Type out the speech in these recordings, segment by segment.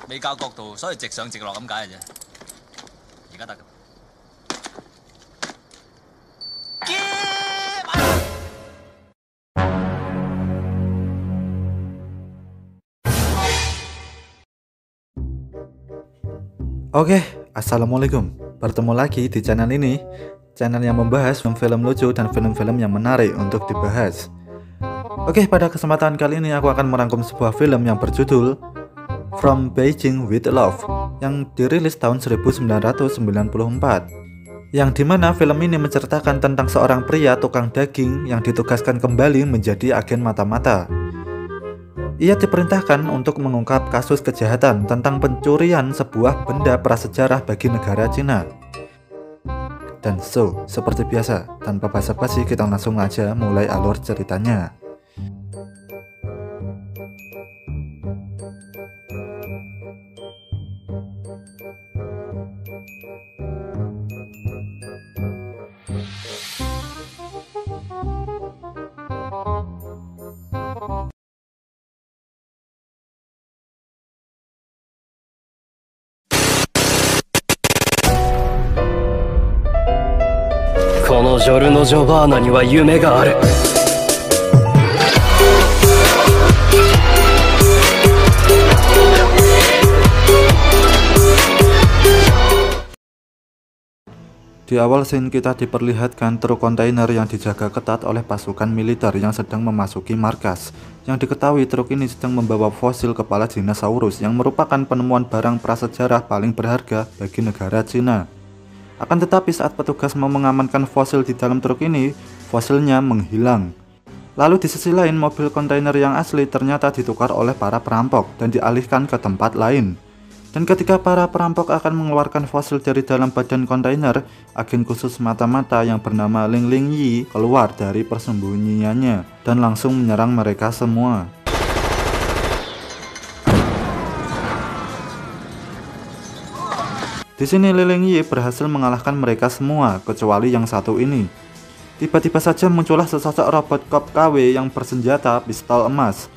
未校角度，所以直上直落咁解嘅啫。而家得㗎。Oke, assalamualaikum. Bertemu lagi di channel ini, channel yang membahas film-film lucu dan film-film yang menarik untuk dibahas. Oke, pada kesempatan kali ini aku akan merangkum sebuah film yang berjudul From Beijing with Love yang dirilis tahun 1994, yang dimana film ini menceritakan tentang seorang pria tukang daging yang ditugaskan kembali menjadi agen mata-mata. Ia diperintahkan untuk mengungkap kasus kejahatan tentang pencurian sebuah benda prasejarah bagi negara Cina. Dan seperti biasa, tanpa basa-basi kita langsung aja mulai alur ceritanya. Kono Joru no Jobana ni wa yume ga aru. Di awal scene kita diperlihatkan truk kontainer yang dijaga ketat oleh pasukan militer yang sedang memasuki markas. Yang diketahui truk ini sedang membawa fosil kepala dinosaurus yang merupakan penemuan barang prasejarah paling berharga bagi negara Cina. Akan tetapi saat petugas mau mengamankan fosil di dalam truk ini, fosilnya menghilang. Lalu di sisi lain, mobil kontainer yang asli ternyata ditukar oleh para perampok dan dialihkan ke tempat lain. Dan ketika para perampok akan mengeluarkan fosil dari dalam badan kontainer, agen khusus mata-mata yang bernama Ling Ling Yi keluar dari persembunyiannya dan langsung menyerang mereka semua. Di sini Ling Ling Yi berhasil mengalahkan mereka semua kecuali yang satu ini. Tiba-tiba saja muncullah sesosok robot cop KW yang bersenjata pistol emas.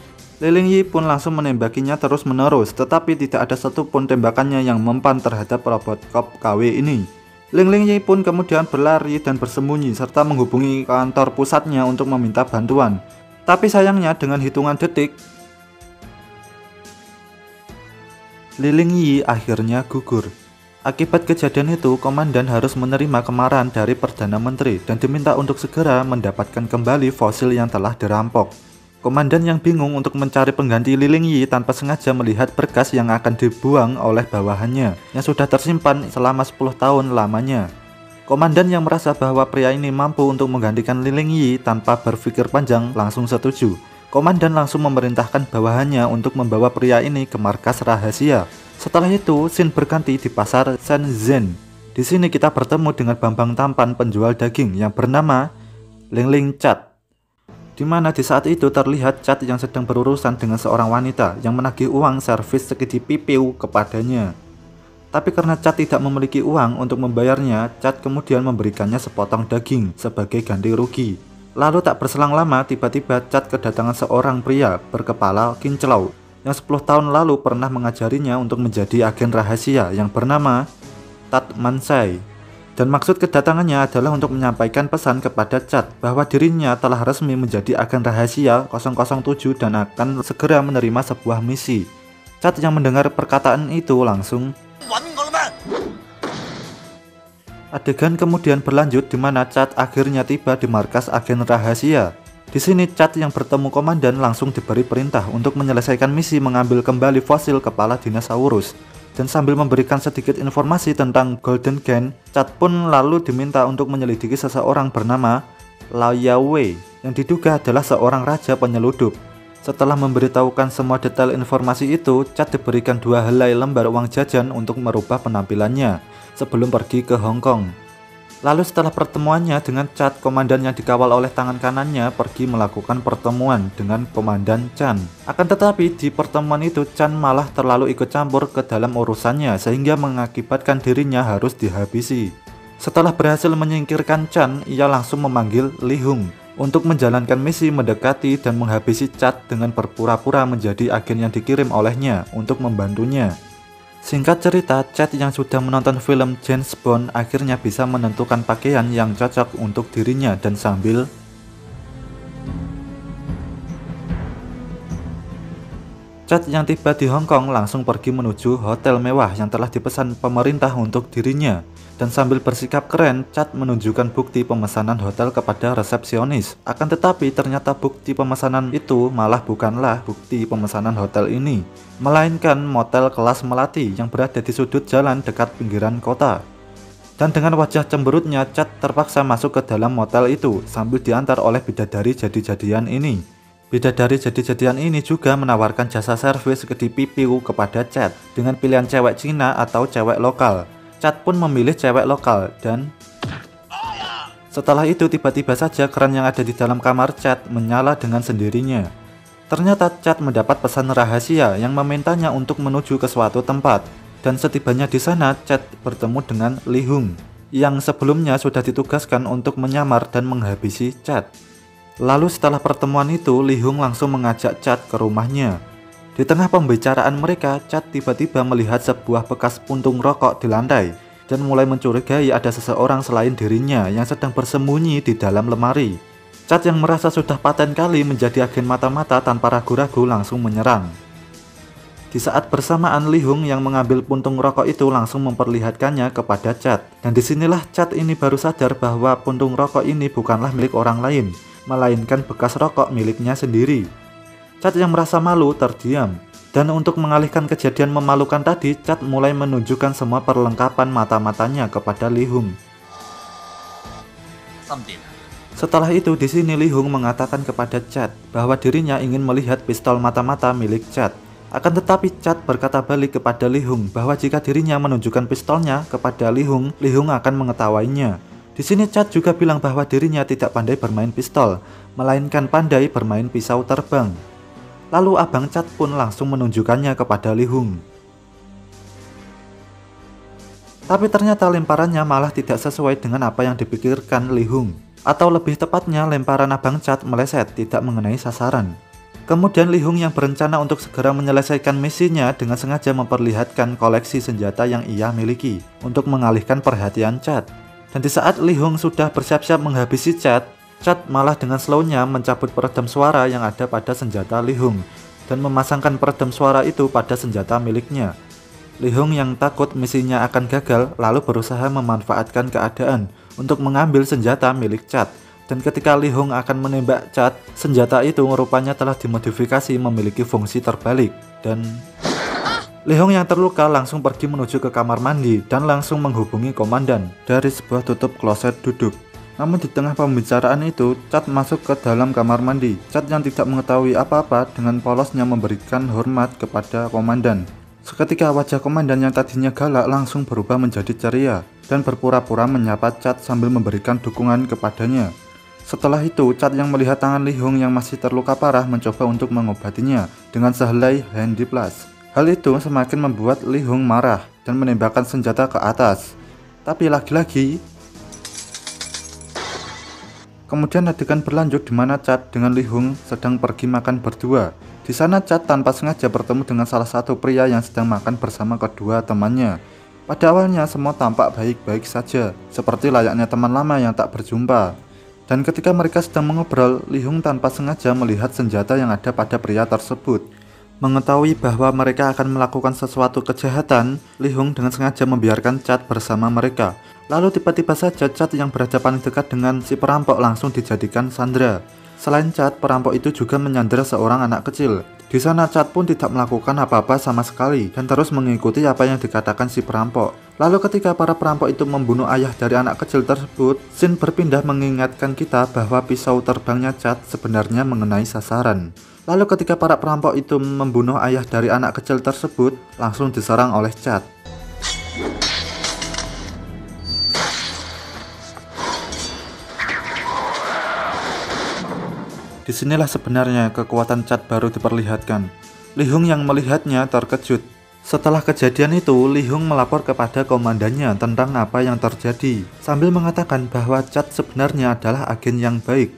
Ling Ling Yi pun langsung menembakinya terus-menerus, tetapi tidak ada satupun tembakannya yang mempan terhadap robot cop KW ini. Ling Ling Yi pun kemudian berlari dan bersembunyi serta menghubungi kantor pusatnya untuk meminta bantuan. Tapi sayangnya dengan hitungan detik, Ling Ling Yi akhirnya gugur. Akibat kejadian itu, komandan harus menerima kemarahan dari Perdana Menteri dan diminta untuk segera mendapatkan kembali fosil yang telah dirampok. Komandan yang bingung untuk mencari pengganti Ling Ling Yi tanpa sengaja melihat berkas yang akan dibuang oleh bawahannya yang sudah tersimpan selama 10 tahun lamanya. Komandan yang merasa bahwa pria ini mampu untuk menggantikan Ling Ling Yi tanpa berpikir panjang langsung setuju. Komandan langsung memerintahkan bawahannya untuk membawa pria ini ke markas rahasia. Setelah itu, scene berganti di pasar Shenzhen. Di sini kita bertemu dengan Bambang tampan penjual daging yang bernama Ling Ling Cat. Di mana di saat itu terlihat Cat yang sedang berurusan dengan seorang wanita yang menagih uang servis sekidi pipiu kepadanya. Tapi karena Cat tidak memiliki uang untuk membayarnya, Cat kemudian memberikannya sepotong daging sebagai ganti rugi. Lalu tak berselang lama, tiba-tiba Cat kedatangan seorang pria berkepala kinclong yang 10 tahun lalu pernah mengajarinya untuk menjadi agen rahasia yang bernama Tat Mansai. Dan maksud kedatangannya adalah untuk menyampaikan pesan kepada Cat bahwa dirinya telah resmi menjadi agen rahasia 007 dan akan segera menerima sebuah misi. Cat yang mendengar perkataan itu langsung. Adegan kemudian berlanjut di mana Cat akhirnya tiba di markas agen rahasia. Di sini Cat yang bertemu komandan langsung diberi perintah untuk menyelesaikan misi mengambil kembali fosil kepala dinosaurus. Dan sambil memberikan sedikit informasi tentang Golden Gen, Cat pun lalu diminta untuk menyelidiki seseorang bernama Lao Yawei yang diduga adalah seorang raja penyeludup. Setelah memberitahukan semua detail informasi itu, Cat diberikan 2 helai lembar uang jajan untuk merubah penampilannya sebelum pergi ke Hong Kong. Lalu setelah pertemuannya dengan Cat, komandan yang dikawal oleh tangan kanannya pergi melakukan pertemuan dengan Komandan Chan. Akan tetapi di pertemuan itu Chan malah terlalu ikut campur ke dalam urusannya sehingga mengakibatkan dirinya harus dihabisi. Setelah berhasil menyingkirkan Chan, ia langsung memanggil Li Hung untuk menjalankan misi mendekati dan menghabisi Cat dengan berpura-pura menjadi agen yang dikirim olehnya untuk membantunya. Singkat cerita, Chad yang sudah menonton film James Bond akhirnya bisa menentukan pakaian yang cocok untuk dirinya dan sambil Chad yang tiba di Hong Kong langsung pergi menuju hotel mewah yang telah dipesan pemerintah untuk dirinya. Dan sambil bersikap keren, Chad menunjukkan bukti pemesanan hotel kepada resepsionis. Akan tetapi ternyata bukti pemesanan itu malah bukanlah bukti pemesanan hotel ini, melainkan motel kelas melati yang berada di sudut jalan dekat pinggiran kota. Dan dengan wajah cemberutnya, Chad terpaksa masuk ke dalam motel itu sambil diantar oleh bidadari jadi-jadian ini. Bidadari jadi-jadian ini juga menawarkan jasa servis di pipiu kepada Chad dengan pilihan cewek Cina atau cewek lokal. Chad pun memilih cewek lokal dan setelah itu tiba-tiba saja keran yang ada di dalam kamar Chad menyala dengan sendirinya. Ternyata Chad mendapat pesan rahasia yang memintanya untuk menuju ke suatu tempat. Dan setibanya di sana, Chad bertemu dengan Li Hung yang sebelumnya sudah ditugaskan untuk menyamar dan menghabisi Chad. Lalu setelah pertemuan itu, Li Hung langsung mengajak Chad ke rumahnya. Di tengah pembicaraan mereka, Chad tiba-tiba melihat sebuah bekas puntung rokok di lantai dan mulai mencurigai ada seseorang selain dirinya yang sedang bersembunyi di dalam lemari. Chad yang merasa sudah paten kali menjadi agen mata-mata tanpa ragu-ragu langsung menyerang. Di saat bersamaan, Li Hung yang mengambil puntung rokok itu langsung memperlihatkannya kepada Chad. Dan disinilah Chad ini baru sadar bahwa puntung rokok ini bukanlah milik orang lain, melainkan bekas rokok miliknya sendiri. Chad yang merasa malu terdiam. Dan untuk mengalihkan kejadian memalukan tadi, Chad mulai menunjukkan semua perlengkapan mata-matanya kepada Li Hung. Setelah itu, di sini Li Hung mengatakan kepada Chad bahwa dirinya ingin melihat pistol mata-mata milik Chad. Akan tetapi Chad berkata balik kepada Li Hung bahwa jika dirinya menunjukkan pistolnya kepada Li Hung akan mengetawainya. Di sini Chad juga bilang bahwa dirinya tidak pandai bermain pistol, melainkan pandai bermain pisau terbang. Lalu abang Chad pun langsung menunjukkannya kepada Li Hung. Tapi ternyata lemparannya malah tidak sesuai dengan apa yang dipikirkan Li Hung. Atau lebih tepatnya lemparan abang Chad meleset, tidak mengenai sasaran. Kemudian Li Hung yang berencana untuk segera menyelesaikan misinya dengan sengaja memperlihatkan koleksi senjata yang ia miliki untuk mengalihkan perhatian Chad. Dan di saat Li Hung sudah bersiap-siap menghabisi Chad malah dengan slownya mencabut peredam suara yang ada pada senjata Li Hung dan memasangkan peredam suara itu pada senjata miliknya. Li Hung yang takut misinya akan gagal lalu berusaha memanfaatkan keadaan untuk mengambil senjata milik Chad. Dan ketika Li Hung akan menembak Chad, senjata itu rupanya telah dimodifikasi memiliki fungsi terbalik. Dan Li Hung yang terluka langsung pergi menuju ke kamar mandi dan langsung menghubungi komandan dari sebuah tutup kloset duduk. Namun di tengah pembicaraan itu, Chad masuk ke dalam kamar mandi. Chad yang tidak mengetahui apa-apa dengan polosnya memberikan hormat kepada komandan. Seketika wajah komandan yang tadinya galak langsung berubah menjadi ceria dan berpura-pura menyapa Chad sambil memberikan dukungan kepadanya. Setelah itu, Chad yang melihat tangan Li Hung yang masih terluka parah mencoba untuk mengobatinya dengan sehelai handy blast. Hal itu semakin membuat Li Hung marah dan menembakkan senjata ke atas. Tapi lagi-lagi, kemudian adegan berlanjut di mana Chad dengan Li Hung sedang pergi makan berdua. Di sana Chad tanpa sengaja bertemu dengan salah satu pria yang sedang makan bersama kedua temannya. Pada awalnya semua tampak baik-baik saja, seperti layaknya teman lama yang tak berjumpa. Dan ketika mereka sedang mengobrol, Li Hung tanpa sengaja melihat senjata yang ada pada pria tersebut. Mengetahui bahwa mereka akan melakukan sesuatu kejahatan, Li Hung dengan sengaja membiarkan Chad bersama mereka. Lalu tiba-tiba saja Chad yang berada paling dekat dengan si perampok langsung dijadikan sandera. Selain Chad, perampok itu juga menyandera seorang anak kecil. Di sana Chad pun tidak melakukan apa-apa sama sekali dan terus mengikuti apa yang dikatakan si perampok. Lalu ketika para perampok itu membunuh ayah dari anak kecil tersebut, scene berpindah mengingatkan kita bahwa pisau terbangnya Chad sebenarnya mengenai sasaran. Lalu ketika para perampok itu membunuh ayah dari anak kecil tersebut, langsung diserang oleh Chad. Disinilah sebenarnya kekuatan Chad baru diperlihatkan. Li Hung yang melihatnya terkejut. Setelah kejadian itu, Li Hung melapor kepada komandannya tentang apa yang terjadi, sambil mengatakan bahwa Chad sebenarnya adalah agen yang baik.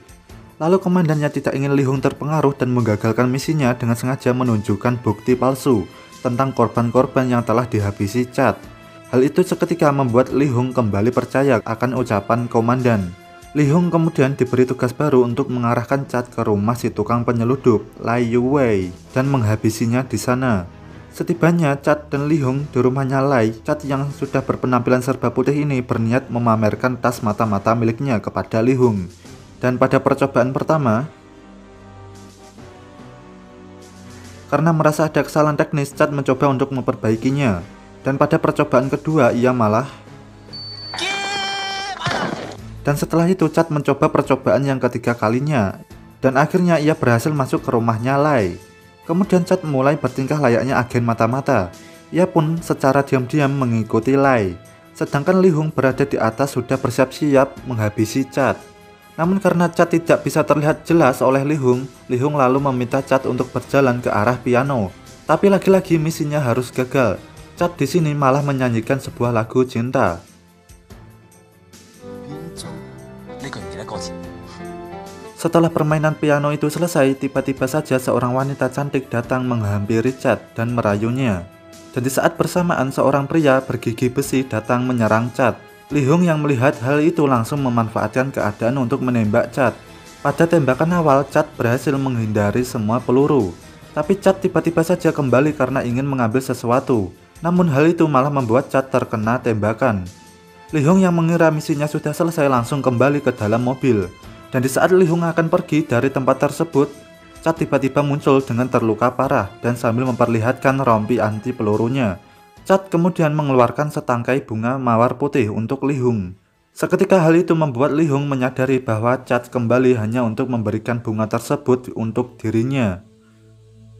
Lalu komandannya tidak ingin Li Hung terpengaruh dan menggagalkan misinya dengan sengaja menunjukkan bukti palsu tentang korban-korban yang telah dihabisi Chad. Hal itu seketika membuat Li Hong kembali percaya akan ucapan komandan. Li Hong kemudian diberi tugas baru untuk mengarahkan Chad ke rumah si tukang penyeludup, Lai Yuwei, dan menghabisinya di sana. Setibanya Chad dan Li Hong di rumahnya Lai, Chad yang sudah berpenampilan serba putih ini berniat memamerkan tas mata-mata miliknya kepada Li Hong. Dan pada percobaan pertama, karena merasa ada kesalahan teknis, Chad mencoba untuk memperbaikinya. Dan pada percobaan kedua, ia malah... Dan setelah itu, Chad mencoba percobaan yang ketiga kalinya. Dan akhirnya ia berhasil masuk ke rumahnya Lai. Kemudian Chad mulai bertingkah layaknya agen mata-mata. Ia pun secara diam-diam mengikuti Lai. Sedangkan Li Hong berada di atas sudah bersiap-siap menghabisi Chad. Namun karena Chad tidak bisa terlihat jelas oleh Li Hong lalu meminta Chad untuk berjalan ke arah piano. Tapi lagi-lagi misinya harus gagal. Chad di sini malah menyanyikan sebuah lagu cinta. Setelah permainan piano itu selesai, tiba-tiba saja seorang wanita cantik datang menghampiri Chad dan merayunya. Dan di saat bersamaan seorang pria bergigi besi datang menyerang Chad. Li Hong yang melihat hal itu langsung memanfaatkan keadaan untuk menembak Chad. Pada tembakan awal, Chad berhasil menghindari semua peluru. Tapi Chad tiba-tiba saja kembali karena ingin mengambil sesuatu. Namun hal itu malah membuat Chad terkena tembakan. Li Hong yang mengira misinya sudah selesai langsung kembali ke dalam mobil. Dan di saat Li Hong akan pergi dari tempat tersebut, Chad tiba-tiba muncul dengan terluka parah dan sambil memperlihatkan rompi anti pelurunya. Chad kemudian mengeluarkan setangkai bunga mawar putih untuk Li Hong. Seketika hal itu membuat Li Hong menyadari bahwa Chad kembali hanya untuk memberikan bunga tersebut untuk dirinya.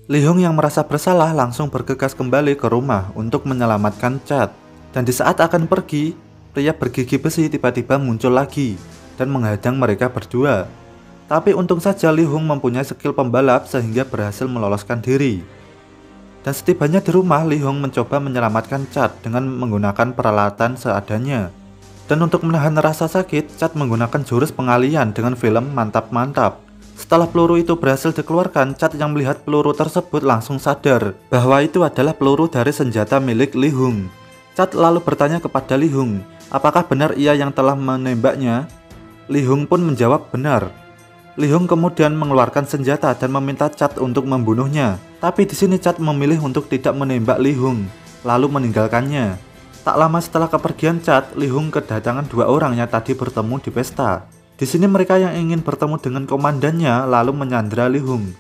Li Hong yang merasa bersalah langsung bergegas kembali ke rumah untuk menyelamatkan Chad. Dan di saat akan pergi, pria bergigi besi tiba-tiba muncul lagi dan menghadang mereka berdua. Tapi untung saja Li Hong mempunyai skill pembalap sehingga berhasil meloloskan diri. Dan setibanya di rumah, Li Hong mencoba menyelamatkan Chad dengan menggunakan peralatan seadanya. Dan untuk menahan rasa sakit, Chad menggunakan jurus pengalian dengan film mantap-mantap. Setelah peluru itu berhasil dikeluarkan, Chad yang melihat peluru tersebut langsung sadar bahwa itu adalah peluru dari senjata milik Li Hong. Chad lalu bertanya kepada Li Hong, apakah benar ia yang telah menembaknya? Li Hong pun menjawab benar. Li Hong kemudian mengeluarkan senjata dan meminta Chad untuk membunuhnya. Tapi di sini Chad memilih untuk tidak menembak Li Hong, lalu meninggalkannya. Tak lama setelah kepergian Chad, Li Hong kedatangan dua orang yang tadi bertemu di pesta. Di sini mereka yang ingin bertemu dengan komandannya lalu menyandra Li Hong.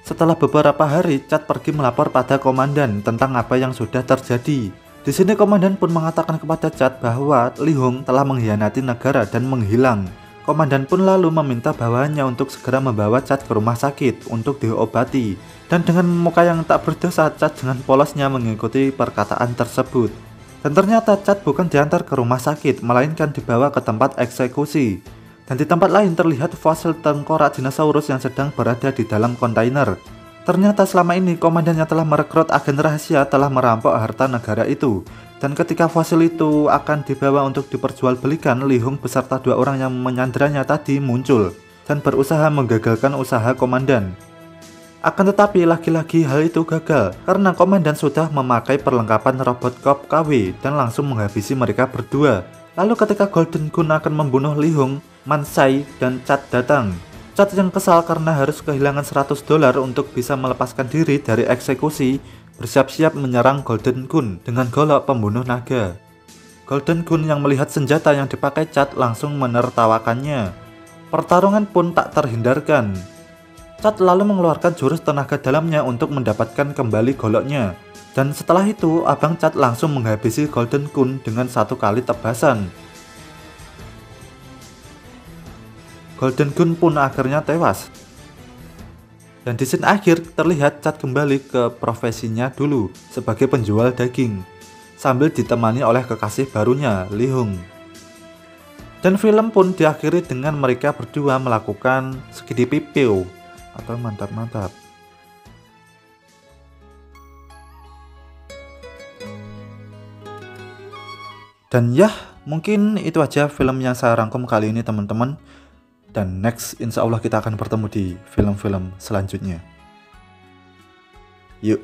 Setelah beberapa hari, Chad pergi melapor pada komandan tentang apa yang sudah terjadi. Di sini komandan pun mengatakan kepada Chad bahwa Li Hong telah mengkhianati negara dan menghilang. Komandan pun lalu meminta bawahannya untuk segera membawa Chad ke rumah sakit untuk diobati. Dan dengan muka yang tak berdosa, Chad dengan polosnya mengikuti perkataan tersebut. Dan ternyata Chad bukan diantar ke rumah sakit, melainkan dibawa ke tempat eksekusi. Dan di tempat lain terlihat fosil tengkorak dinosaurus yang sedang berada di dalam kontainer. Ternyata selama ini komandan yang telah merekrut agen rahasia telah merampok harta negara itu. Dan ketika fosil itu akan dibawa untuk diperjualbelikan, Li Hong beserta dua orang yang menyandranya tadi muncul dan berusaha menggagalkan usaha komandan. Akan tetapi lagi-lagi hal itu gagal karena komandan sudah memakai perlengkapan robot cop KW dan langsung menghabisi mereka berdua. Lalu ketika Golden Gun akan membunuh Li Hong, Man Sai dan Chad datang. Chad yang kesal karena harus kehilangan $100 untuk bisa melepaskan diri dari eksekusi, bersiap-siap menyerang Golden Gun dengan golok pembunuh naga. Golden Gun yang melihat senjata yang dipakai Chad langsung menertawakannya. Pertarungan pun tak terhindarkan. Chad lalu mengeluarkan jurus tenaga dalamnya untuk mendapatkan kembali goloknya. Dan setelah itu, abang Chad langsung menghabisi Golden Gun dengan satu kali tebasan. Golden Gun pun akhirnya tewas. Dan di scene akhir terlihat Chad kembali ke profesinya dulu sebagai penjual daging, sambil ditemani oleh kekasih barunya, Li Hong. Dan film pun diakhiri dengan mereka berdua melakukan skidipipio atau mantap-mantap. Dan ya, mungkin itu aja film yang saya rangkum kali ini teman-teman. Dan next insya Allah kita akan bertemu di film-film selanjutnya. Yuk.